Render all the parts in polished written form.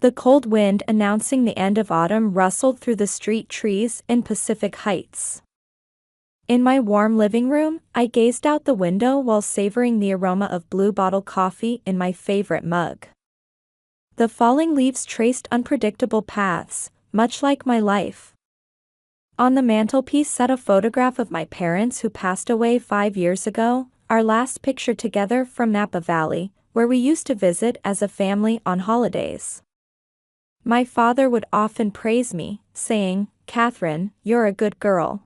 The cold wind announcing the end of autumn rustled through the street trees in Pacific Heights. In my warm living room, I gazed out the window while savoring the aroma of Blue Bottle coffee in my favorite mug. The falling leaves traced unpredictable paths, much like my life. On the mantelpiece sat a photograph of my parents who passed away 5 years ago, our last picture together from Napa Valley, where we used to visit as a family on holidays. My father would often praise me, saying, "Catherine, you're a good girl."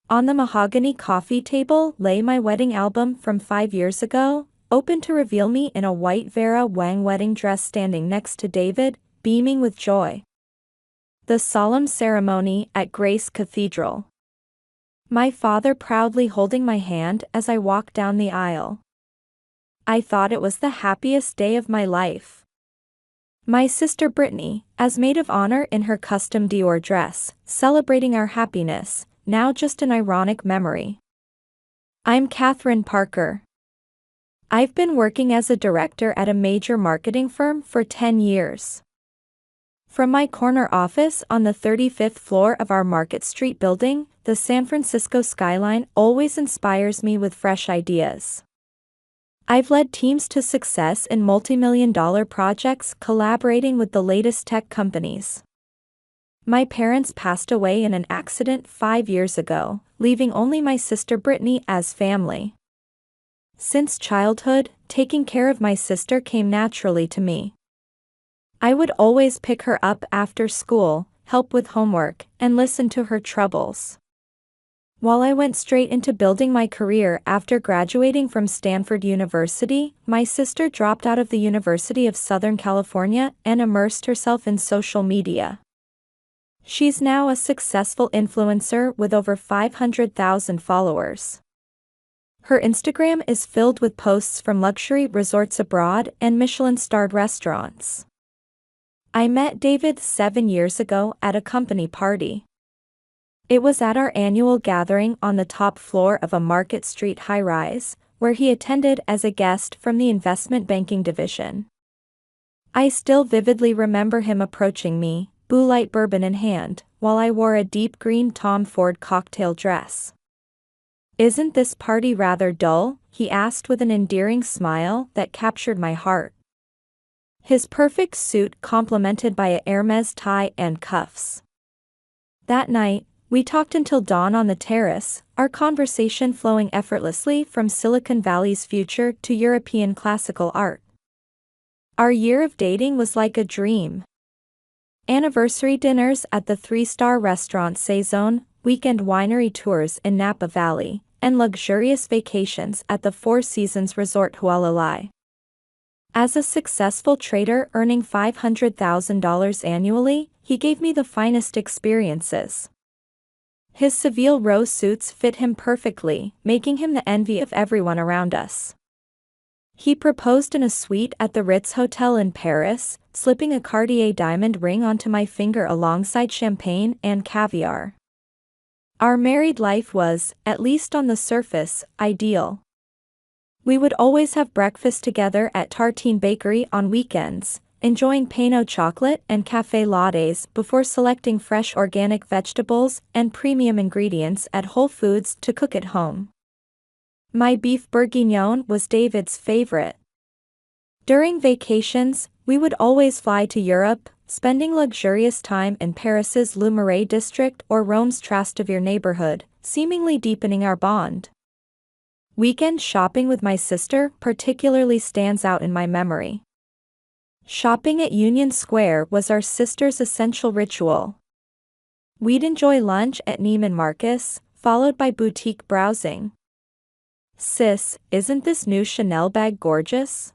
On the mahogany coffee table lay my wedding album from 5 years ago, open to reveal me in a white Vera Wang wedding dress standing next to David, beaming with joy. The solemn ceremony at Grace Cathedral. My father proudly holding my hand as I walked down the aisle. I thought it was the happiest day of my life. My sister Brittany, as maid of honor in her custom Dior dress, celebrating our happiness, now just an ironic memory. I'm Catherine Parker. I've been working as a director at a major marketing firm for 10 years. From my corner office on the 35th floor of our Market Street building, the San Francisco skyline always inspires me with fresh ideas. I've led teams to success in multi-million-dollar projects collaborating with the latest tech companies. My parents passed away in an accident 5 years ago, leaving only my sister Brittany as family. Since childhood, taking care of my sister came naturally to me. I would always pick her up after school, help with homework, and listen to her troubles. While I went straight into building my career after graduating from Stanford University, my sister dropped out of the University of Southern California and immersed herself in social media. She's now a successful influencer with over 500,000 followers. Her Instagram is filled with posts from luxury resorts abroad and Michelin-starred restaurants. I met David 7 years ago at a company party. It was at our annual gathering on the top floor of a Market Street high-rise, where he attended as a guest from the investment banking division. I still vividly remember him approaching me, Boo Light bourbon in hand, while I wore a deep green Tom Ford cocktail dress. "Isn't this party rather dull?" he asked with an endearing smile that captured my heart. His perfect suit complemented by a Hermes tie and cuffs. That night, we talked until dawn on the terrace, our conversation flowing effortlessly from Silicon Valley's future to European classical art. Our year of dating was like a dream. Anniversary dinners at the 3-star restaurant Saison, weekend winery tours in Napa Valley, and luxurious vacations at the Four Seasons Resort Hualalai. As a successful trader earning $500,000 annually, he gave me the finest experiences. His Seville Row suits fit him perfectly, making him the envy of everyone around us. He proposed in a suite at the Ritz Hotel in Paris, slipping a Cartier diamond ring onto my finger alongside champagne and caviar. Our married life was, at least on the surface, ideal. We would always have breakfast together at Tartine Bakery on weekends, enjoying Pinot chocolate and café lattes before selecting fresh organic vegetables and premium ingredients at Whole Foods to cook at home. My beef bourguignon was David's favorite. During vacations, we would always fly to Europe, spending luxurious time in Paris's Le Marais district or Rome's Trastevere neighborhood, seemingly deepening our bond. Weekend shopping with my sister particularly stands out in my memory. Shopping at Union Square was our sister's essential ritual. We'd enjoy lunch at Neiman Marcus, followed by boutique browsing. "Sis, isn't this new Chanel bag gorgeous?"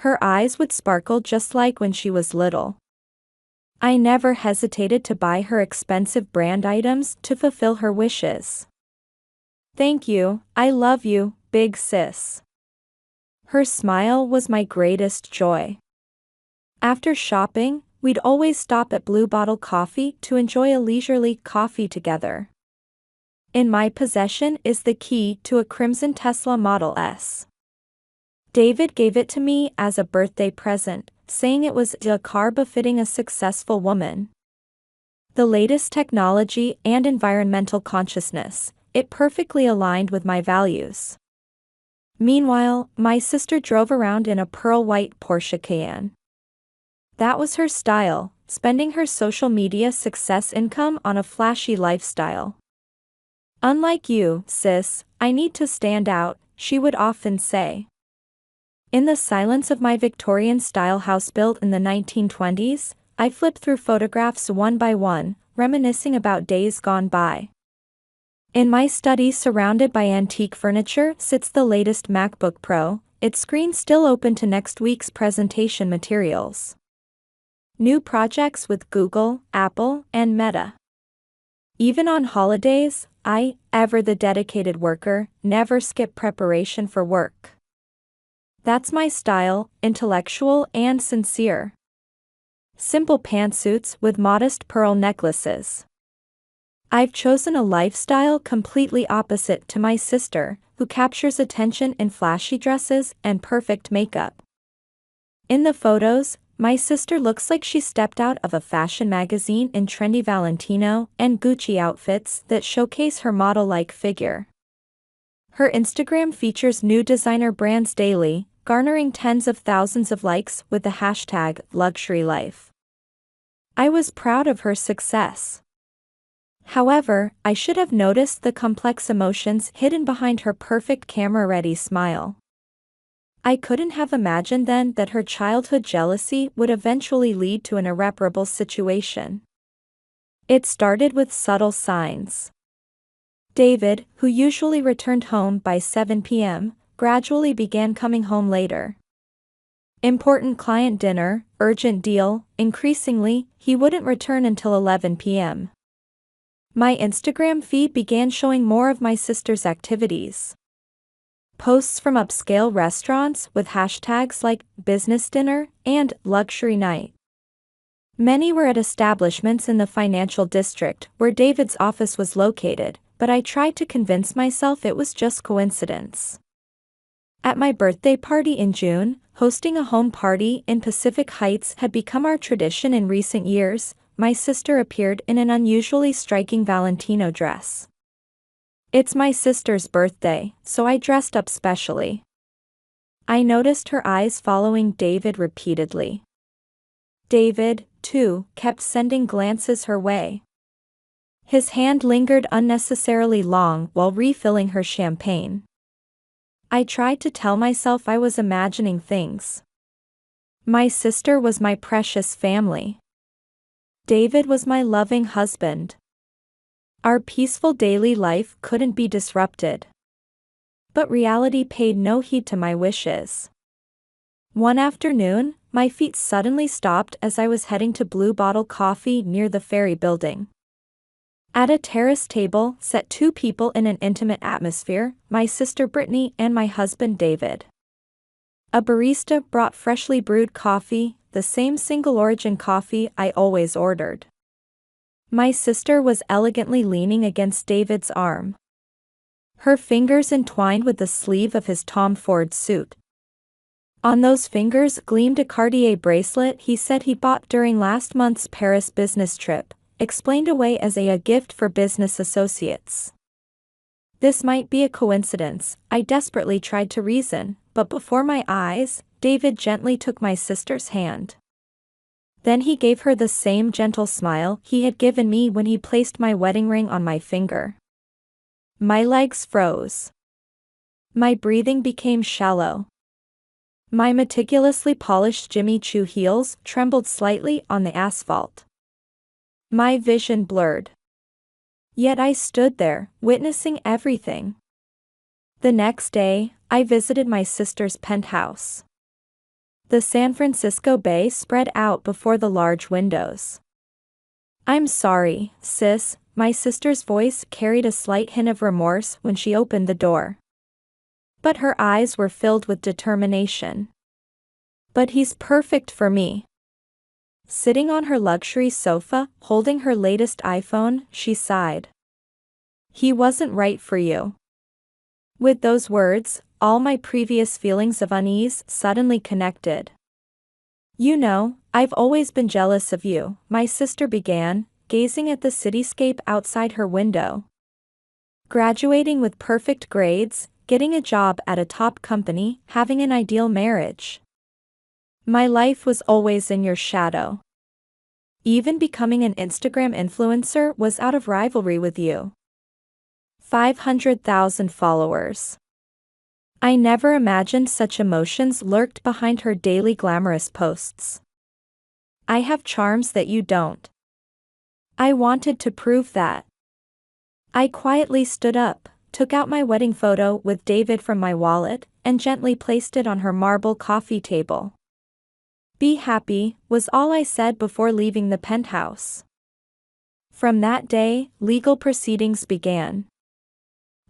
Her eyes would sparkle just like when she was little. I never hesitated to buy her expensive brand items to fulfill her wishes. "Thank you, I love you, big sis." Her smile was my greatest joy. After shopping, we'd always stop at Blue Bottle Coffee to enjoy a leisurely coffee together. In my possession is the key to a crimson Tesla Model S. David gave it to me as a birthday present, saying it was a car befitting a successful woman. The latest technology and environmental consciousness, it perfectly aligned with my values. Meanwhile, my sister drove around in a pearl-white Porsche Cayenne. That was her style, spending her social media success income on a flashy lifestyle. "Unlike you, sis, I need to stand out," she would often say. In the silence of my Victorian-style house built in the 1920s, I flipped through photographs one by one, reminiscing about days gone by. In my study surrounded by antique furniture sits the latest MacBook Pro, its screen still open to next week's presentation materials. New projects with Google, Apple, and Meta. Even on holidays, I, ever the dedicated worker, never skip preparation for work. That's my style, intellectual and sincere. Simple pantsuits with modest pearl necklaces. I've chosen a lifestyle completely opposite to my sister, who captures attention in flashy dresses and perfect makeup. In the photos, my sister looks like she stepped out of a fashion magazine in trendy Valentino and Gucci outfits that showcase her model-like figure. Her Instagram features new designer brands daily, garnering tens of thousands of likes with the hashtag #LuxuryLife. I was proud of her success. However, I should have noticed the complex emotions hidden behind her perfect camera-ready smile. I couldn't have imagined then that her childhood jealousy would eventually lead to an irreparable situation. It started with subtle signs. David, who usually returned home by 7 p.m., gradually began coming home later. Important client dinner, urgent deal, increasingly, he wouldn't return until 11 p.m. My Instagram feed began showing more of my sister's activities. Posts from upscale restaurants with hashtags like business dinner and luxury night. Many were at establishments in the financial district where David's office was located, but I tried to convince myself it was just coincidence. At my birthday party in June, hosting a home party in Pacific Heights had become our tradition in recent years. My sister appeared in an unusually striking Valentino dress. It's my sister's birthday, so I dressed up specially. I noticed her eyes following David repeatedly. David, too, kept sending glances her way. His hand lingered unnecessarily long while refilling her champagne. I tried to tell myself I was imagining things. My sister was my precious family. David was my loving husband. Our peaceful daily life couldn't be disrupted. But reality paid no heed to my wishes. One afternoon, my feet suddenly stopped as I was heading to Blue Bottle Coffee near the Ferry Building. At a terrace table sat two people in an intimate atmosphere, my sister Brittany and my husband David. A barista brought freshly brewed coffee, the same single-origin coffee I always ordered. My sister was elegantly leaning against David's arm. Her fingers entwined with the sleeve of his Tom Ford suit. On those fingers gleamed a Cartier bracelet he said he bought during last month's Paris business trip, explained away as a gift for business associates. This might be a coincidence, I desperately tried to reason, but before my eyes, David gently took my sister's hand. Then he gave her the same gentle smile he had given me when he placed my wedding ring on my finger. My legs froze. My breathing became shallow. My meticulously polished Jimmy Choo heels trembled slightly on the asphalt. My vision blurred. Yet I stood there, witnessing everything. The next day, I visited my sister's penthouse. The San Francisco Bay spread out before the large windows. "I'm sorry, sis," my sister's voice carried a slight hint of remorse when she opened the door. But her eyes were filled with determination. "But he's perfect for me." Sitting on her luxury sofa, holding her latest iPhone, she sighed. "He wasn't right for you." With those words, all my previous feelings of unease suddenly connected. I've always been jealous of you, my sister began, gazing at the cityscape outside her window. Graduating with perfect grades, getting a job at a top company, having an ideal marriage. My life was always in your shadow. Even becoming an Instagram influencer was out of rivalry with you. 500,000 followers. I never imagined such emotions lurked behind her daily glamorous posts. I have charms that you don't. I wanted to prove that. I quietly stood up, took out my wedding photo with David from my wallet, and gently placed it on her marble coffee table. Be happy, was all I said before leaving the penthouse. From that day, legal proceedings began.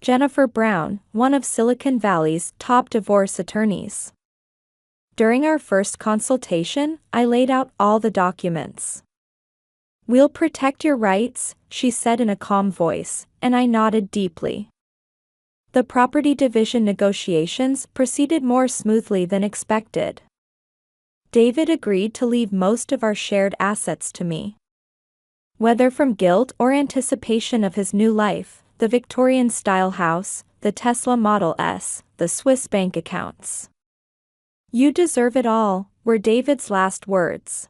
Jennifer Brown, one of Silicon Valley's top divorce attorneys. During our first consultation, I laid out all the documents. We'll protect your rights, she said in a calm voice, and I nodded deeply. The property division negotiations proceeded more smoothly than expected. David agreed to leave most of our shared assets to me. Whether from guilt or anticipation of his new life, the Victorian-style house, the Tesla Model S, the Swiss bank accounts. You deserve it all, were David's last words.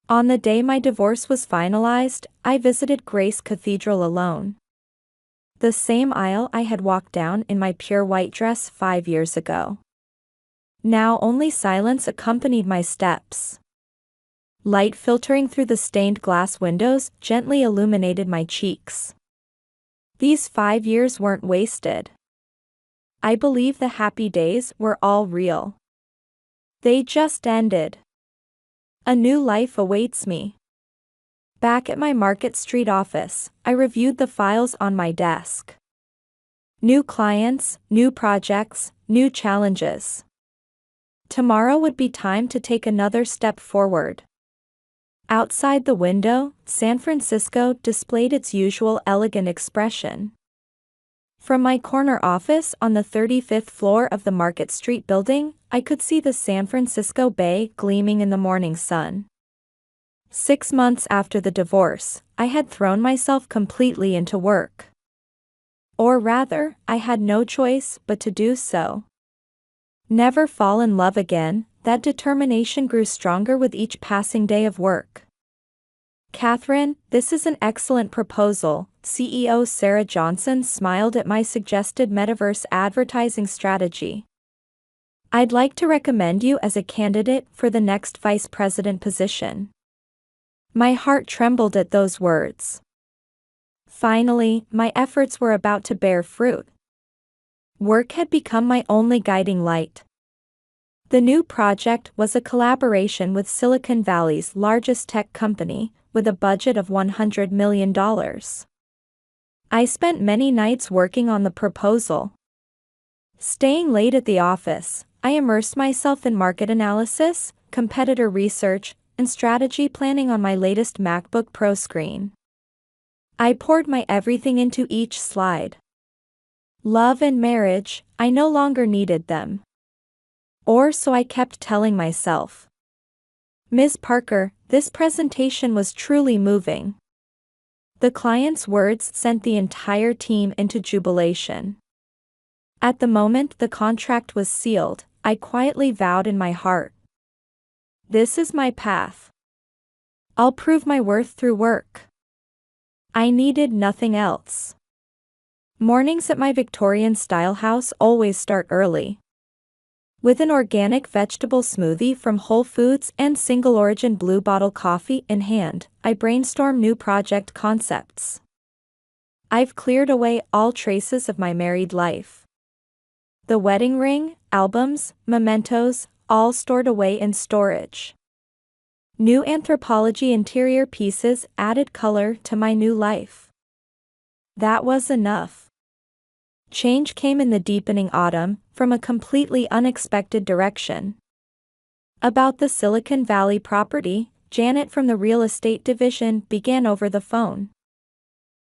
On the day my divorce was finalized, I visited Grace Cathedral alone. The same aisle I had walked down in my pure white dress 5 years ago. Now only silence accompanied my steps. Light filtering through the stained glass windows gently illuminated my cheeks. These 5 years weren't wasted. I believe the happy days were all real. They just ended. A new life awaits me. Back at my Market Street office, I reviewed the files on my desk. New clients, new projects, new challenges. Tomorrow would be time to take another step forward. Outside the window, San Francisco displayed its usual elegant expression. From my corner office on the 35th floor of the Market Street building, I could see the San Francisco Bay gleaming in the morning sun. 6 months after the divorce, I had thrown myself completely into work. Or rather, I had no choice but to do so. Never fall in love again, that determination grew stronger with each passing day of work. Catherine, this is an excellent proposal, CEO Sarah Johnson smiled at my suggested metaverse advertising strategy. I'd like to recommend you as a candidate for the next vice president position. My heart trembled at those words. Finally, my efforts were about to bear fruit. Work had become my only guiding light. The new project was a collaboration with Silicon Valley's largest tech company, with a budget of $100 million. I spent many nights working on the proposal. Staying late at the office, I immersed myself in market analysis, competitor research, and strategy planning on my latest MacBook Pro screen. I poured my everything into each slide. Love and marriage, I no longer needed them. Or so I kept telling myself. Ms. Parker, this presentation was truly moving. The client's words sent the entire team into jubilation. At the moment the contract was sealed, I quietly vowed in my heart. This is my path. I'll prove my worth through work. I needed nothing else. Mornings at my Victorian-style house always start early. With an organic vegetable smoothie from Whole Foods and single-origin blue bottle coffee in hand, I brainstorm new project concepts. I've cleared away all traces of my married life. The wedding ring, albums, mementos, all stored away in storage. New Anthropologie interior pieces added color to my new life. That was enough. Change came in the deepening autumn, from a completely unexpected direction. About the Silicon Valley property, Janet from the real estate division began over the phone.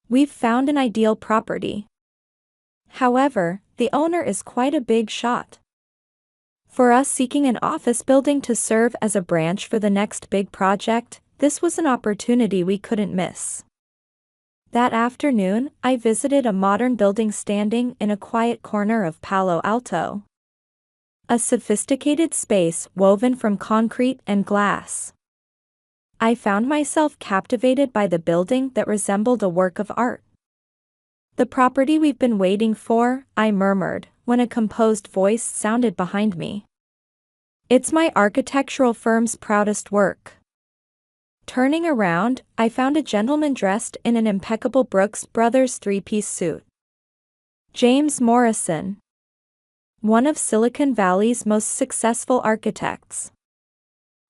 We've found an ideal property. However, the owner is quite a big shot. For us seeking an office building to serve as a branch for the next big project, this was an opportunity we couldn't miss. That afternoon, I visited a modern building standing in a quiet corner of Palo Alto. A sophisticated space woven from concrete and glass. I found myself captivated by the building that resembled a work of art. "The property we've been waiting for," I murmured, when a composed voice sounded behind me. "It's my architectural firm's proudest work." Turning around, I found a gentleman dressed in an impeccable Brooks Brothers three-piece suit. James Morrison. One of Silicon Valley's most successful architects.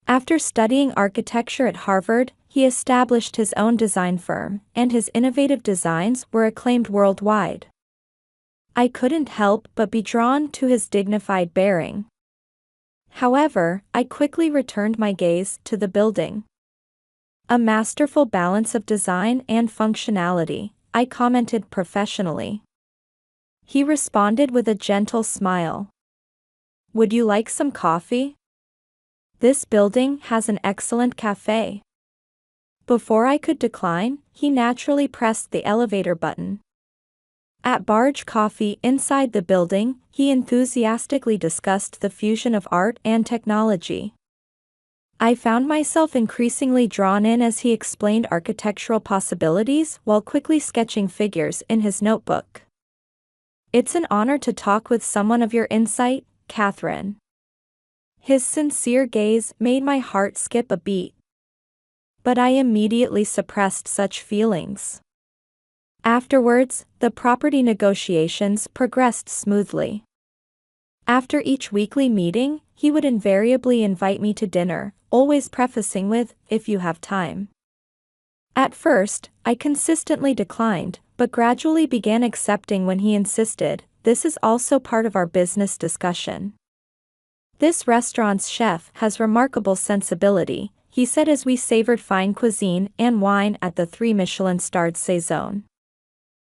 After studying architecture at Harvard, he established his own design firm, and his innovative designs were acclaimed worldwide. I couldn't help but be drawn to his dignified bearing. However, I quickly returned my gaze to the building. "A masterful balance of design and functionality," I commented professionally. He responded with a gentle smile. "Would you like some coffee? This building has an excellent cafe." Before I could decline, he naturally pressed the elevator button. At Barge Coffee inside the building, he enthusiastically discussed the fusion of art and technology. I found myself increasingly drawn in as he explained architectural possibilities while quickly sketching figures in his notebook. "It's an honor to talk with someone of your insight, Catherine." His sincere gaze made my heart skip a beat. But I immediately suppressed such feelings. Afterwards, the property negotiations progressed smoothly. After each weekly meeting, he would invariably invite me to dinner, always prefacing with, "if you have time." At first, I consistently declined, but gradually began accepting when he insisted, "This is also part of our business discussion." "This restaurant's chef has remarkable sensibility," he said as we savored fine cuisine and wine at the 3 Michelin-starred Saison.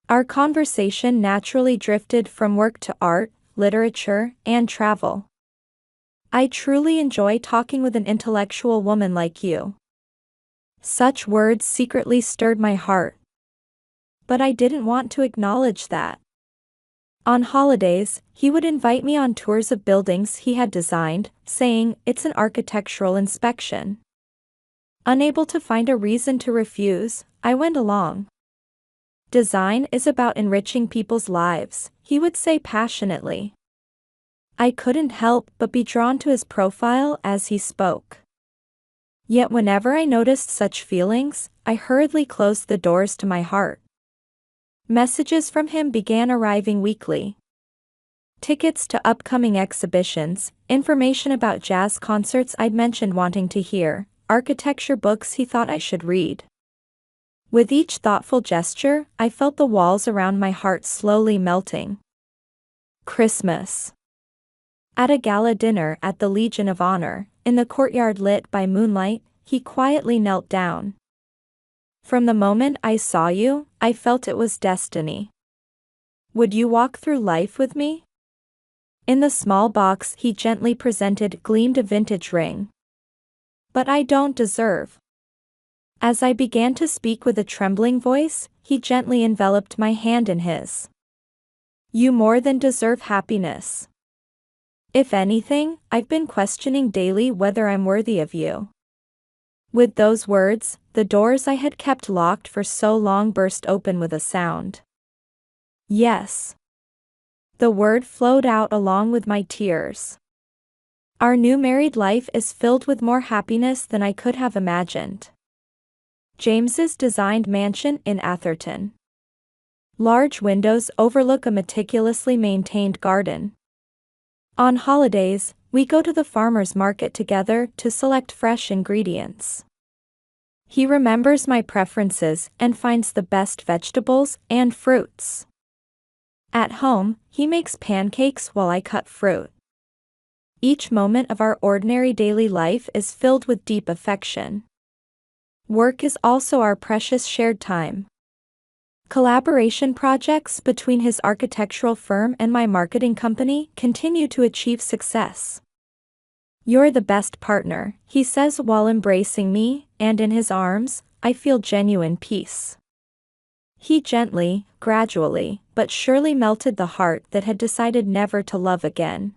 Our conversation naturally drifted from work to art, literature, and travel. "I truly enjoy talking with an intellectual woman like you." Such words secretly stirred my heart. But I didn't want to acknowledge that. On holidays, he would invite me on tours of buildings he had designed, saying, "It's an architectural inspection." Unable to find a reason to refuse, I went along. "Design is about enriching people's lives," he would say passionately. I couldn't help but be drawn to his profile as he spoke. Yet whenever I noticed such feelings, I hurriedly closed the doors to my heart. Messages from him began arriving weekly. Tickets to upcoming exhibitions, information about jazz concerts I'd mentioned wanting to hear, architecture books he thought I should read. With each thoughtful gesture, I felt the walls around my heart slowly melting. Christmas. At a gala dinner at the Legion of Honor, in the courtyard lit by moonlight, he quietly knelt down. "From the moment I saw you, I felt it was destiny. Would you walk through life with me?" In the small box he gently presented gleamed a vintage ring. "But I don't deserve." As I began to speak with a trembling voice, he gently enveloped my hand in his. "You more than deserve happiness. If anything, I've been questioning daily whether I'm worthy of you." With those words, the doors I had kept locked for so long burst open with a sound. Yes. The word flowed out along with my tears. Our new married life is filled with more happiness than I could have imagined. James's designed mansion in Atherton. Large windows overlook a meticulously maintained garden. On holidays, we go to the farmer's market together to select fresh ingredients. He remembers my preferences and finds the best vegetables and fruits. At home, he makes pancakes while I cut fruit. Each moment of our ordinary daily life is filled with deep affection. Work is also our precious shared time. Collaboration projects between his architectural firm and my marketing company continue to achieve success. "You're the best partner," he says while embracing me, and in his arms, I feel genuine peace. He gently, gradually, but surely melted the heart that had decided never to love again.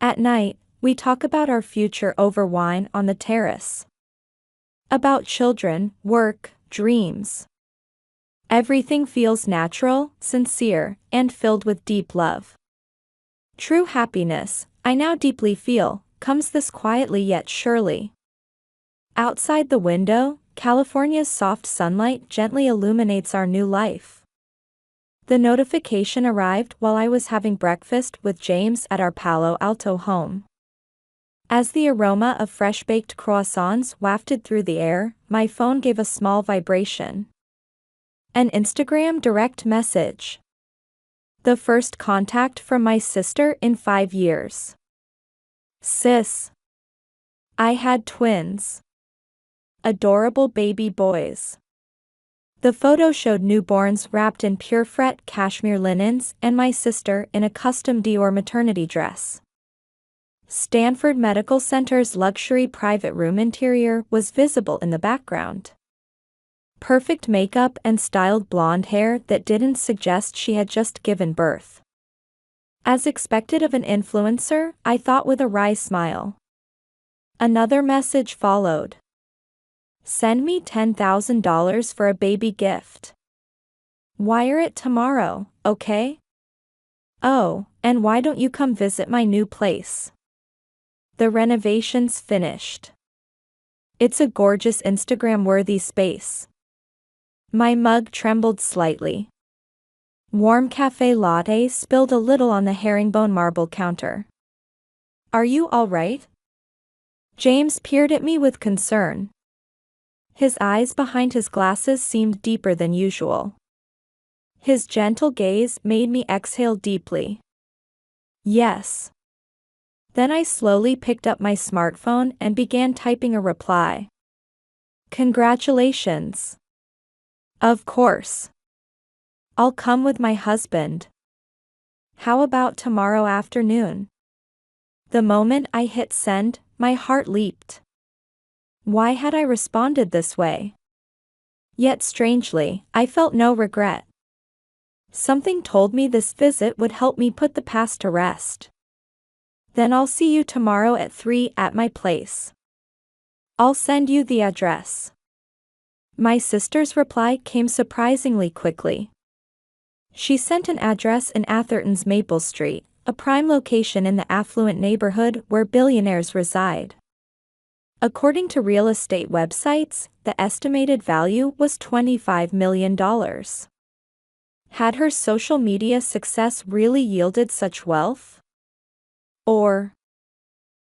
At night, we talk about our future over wine on the terrace. About children, work, dreams. Everything feels natural, sincere, and filled with deep love. True happiness, I now deeply feel, comes this quietly yet surely. Outside the window, California's soft sunlight gently illuminates our new life. The notification arrived while I was having breakfast with James at our Palo Alto home. As the aroma of fresh-baked croissants wafted through the air, my phone gave a small vibration. An Instagram direct message. The first contact from my sister in 5 years. Sis. I had twins. Adorable baby boys. The photo showed newborns wrapped in pure fret cashmere linens and my sister in a custom Dior maternity dress. Stanford Medical Center's luxury private room interior was visible in the background. Perfect makeup and styled blonde hair that didn't suggest she had just given birth. As expected of an influencer, I thought with a wry smile. Another message followed. Send me $10,000 for a baby gift. Wire it tomorrow, okay? Oh, and why don't you come visit my new place? The renovation's finished. It's a gorgeous Instagram-worthy space. My mug trembled slightly. Warm cafe latte spilled a little on the herringbone marble counter. Are you all right? James peered at me with concern. His eyes behind his glasses seemed deeper than usual. His gentle gaze made me exhale deeply. Yes. Then I slowly picked up my smartphone and began typing a reply. Congratulations. Of course. I'll come with my husband. How about tomorrow afternoon? The moment I hit send, my heart leaped. Why had I responded this way? Yet strangely, I felt no regret. Something told me this visit would help me put the past to rest. Then I'll see you tomorrow at 3 at my place. I'll send you the address. My sister's reply came surprisingly quickly. She sent an address in Atherton's Maple Street, a prime location in the affluent neighborhood where billionaires reside. According to real estate websites, the estimated value was $25 million. Had her social media success really yielded such wealth? Or,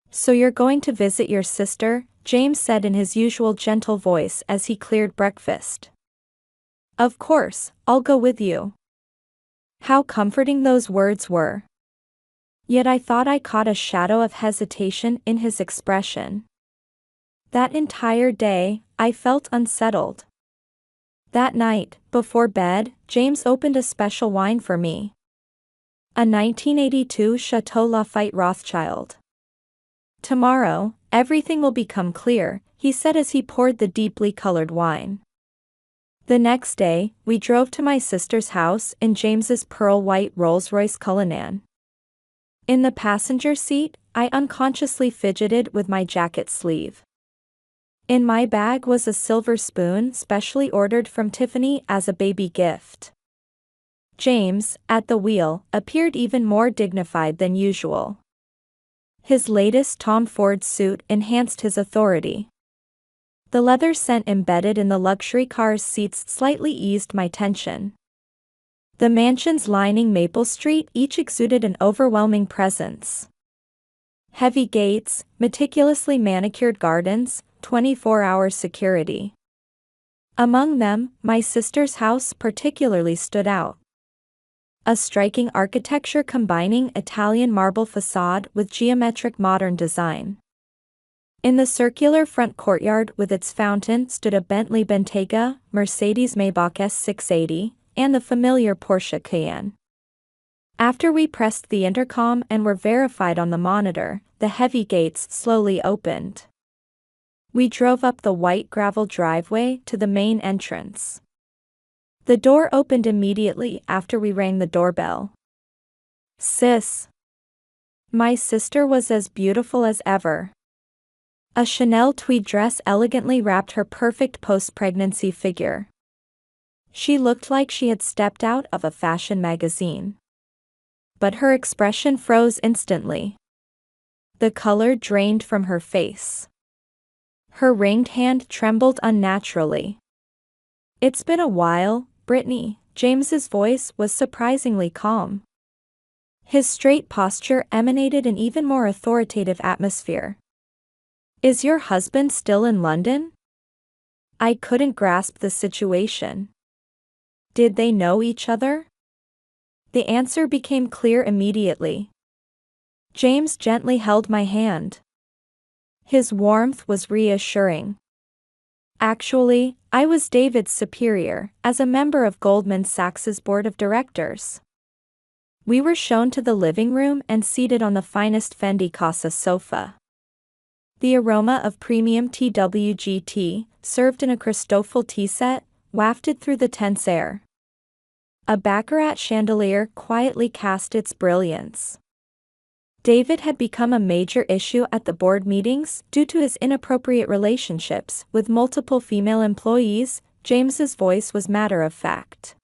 so you're going to visit your sister? James said in his usual gentle voice as he cleared breakfast. Of course, I'll go with you. How comforting those words were. Yet I thought I caught a shadow of hesitation in his expression. That entire day, I felt unsettled. That night, before bed, James opened a special wine for me. A 1982 Chateau Lafite Rothschild. Tomorrow, everything will become clear, he said as he poured the deeply colored wine. The next day, we drove to my sister's house in James's pearl-white Rolls-Royce Cullinan. In the passenger seat, I unconsciously fidgeted with my jacket sleeve. In my bag was a silver spoon specially ordered from Tiffany as a baby gift. James, at the wheel, appeared even more dignified than usual. His latest Tom Ford suit enhanced his authority. The leather scent embedded in the luxury car's seats slightly eased my tension. The mansions lining Maple Street each exuded an overwhelming presence. Heavy gates, meticulously manicured gardens, 24-hour security. Among them, my sister's house particularly stood out. A striking architecture combining Italian marble facade with geometric modern design. In the circular front courtyard with its fountain stood a Bentley Bentayga, Mercedes-Maybach S680, and the familiar Porsche Cayenne. After we pressed the intercom and were verified on the monitor, the heavy gates slowly opened. We drove up the white gravel driveway to the main entrance. The door opened immediately after we rang the doorbell. "Sis." My sister was as beautiful as ever. A Chanel tweed dress elegantly wrapped her perfect post-pregnancy figure. She looked like she had stepped out of a fashion magazine. But her expression froze instantly. The color drained from her face. Her ringed hand trembled unnaturally. "It's been a while, Brittany." James's voice was surprisingly calm. His straight posture emanated an even more authoritative atmosphere. "Is your husband still in London?" I couldn't grasp the situation. Did they know each other? The answer became clear immediately. James gently held my hand. His warmth was reassuring. "Actually, I was David's superior, as a member of Goldman Sachs's board of directors." We were shown to the living room and seated on the finest Fendi Casa sofa. The aroma of premium TWG served in a Christofle tea set, wafted through the tense air. A baccarat chandelier quietly cast its brilliance. David had become a major issue at the board meetings due to his inappropriate relationships with multiple female employees. James's voice was matter of fact.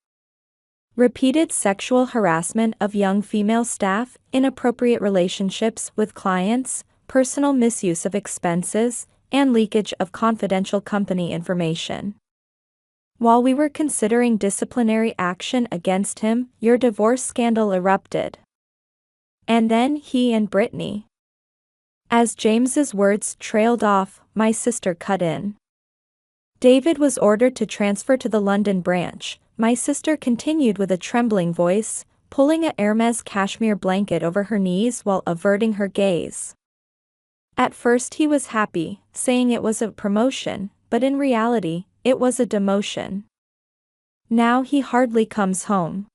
Repeated sexual harassment of young female staff, inappropriate relationships with clients, personal misuse of expenses, and leakage of confidential company information. While we were considering disciplinary action against him, your divorce scandal erupted. And then he and Brittany. As James's words trailed off, my sister cut in. "David was ordered to transfer to the London branch," my sister continued with a trembling voice, pulling a Hermes cashmere blanket over her knees while averting her gaze. "At first he was happy, saying it was a promotion, but in reality, it was a demotion. Now he hardly comes home.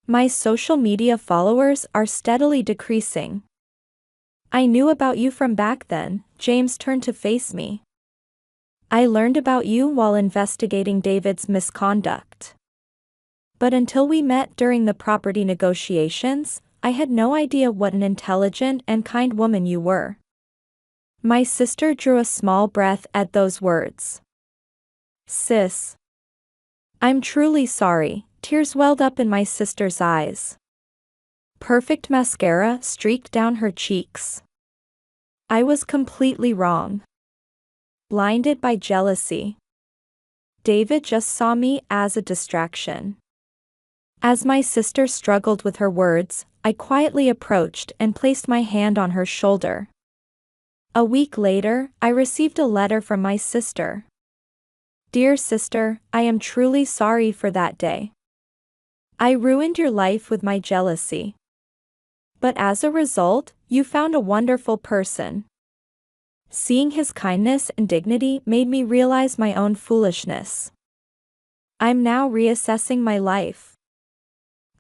My social media followers are steadily decreasing." "I knew about you from back then." James turned to face me. "I learned about you while investigating David's misconduct. But until we met during the property negotiations, I had no idea what an intelligent and kind woman you were." My sister drew a small breath at those words. "Sis. I'm truly sorry." Tears welled up in my sister's eyes. Perfect mascara streaked down her cheeks. "I was completely wrong. Blinded by jealousy. David just saw me as a distraction." As my sister struggled with her words, I quietly approached and placed my hand on her shoulder. A week later, I received a letter from my sister. "Dear sister, I am truly sorry for that day. I ruined your life with my jealousy. But as a result, you found a wonderful person. Seeing his kindness and dignity made me realize my own foolishness. I'm now reassessing my life.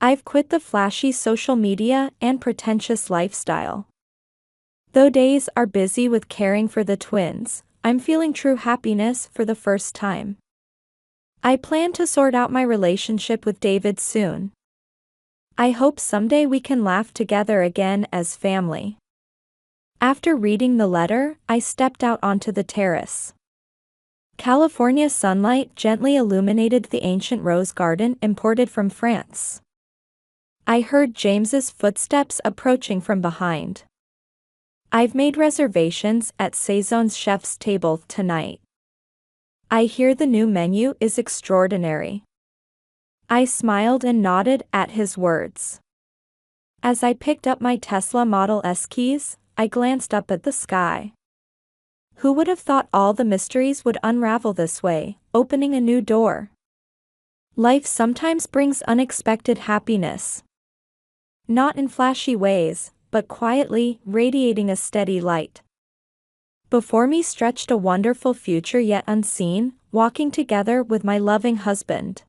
I've quit the flashy social media and pretentious lifestyle. Though days are busy with caring for the twins, I'm feeling true happiness for the first time. I plan to sort out my relationship with David soon. I hope someday we can laugh together again as family." After reading the letter, I stepped out onto the terrace. California sunlight gently illuminated the ancient rose garden imported from France. I heard James's footsteps approaching from behind. "I've made reservations at Saison's chef's table tonight. I hear the new menu is extraordinary." I smiled and nodded at his words. As I picked up my Tesla Model S keys, I glanced up at the sky. Who would have thought all the mysteries would unravel this way, opening a new door? Life sometimes brings unexpected happiness. Not in flashy ways, but quietly, radiating a steady light. Before me stretched a wonderful future yet unseen, walking together with my loving husband.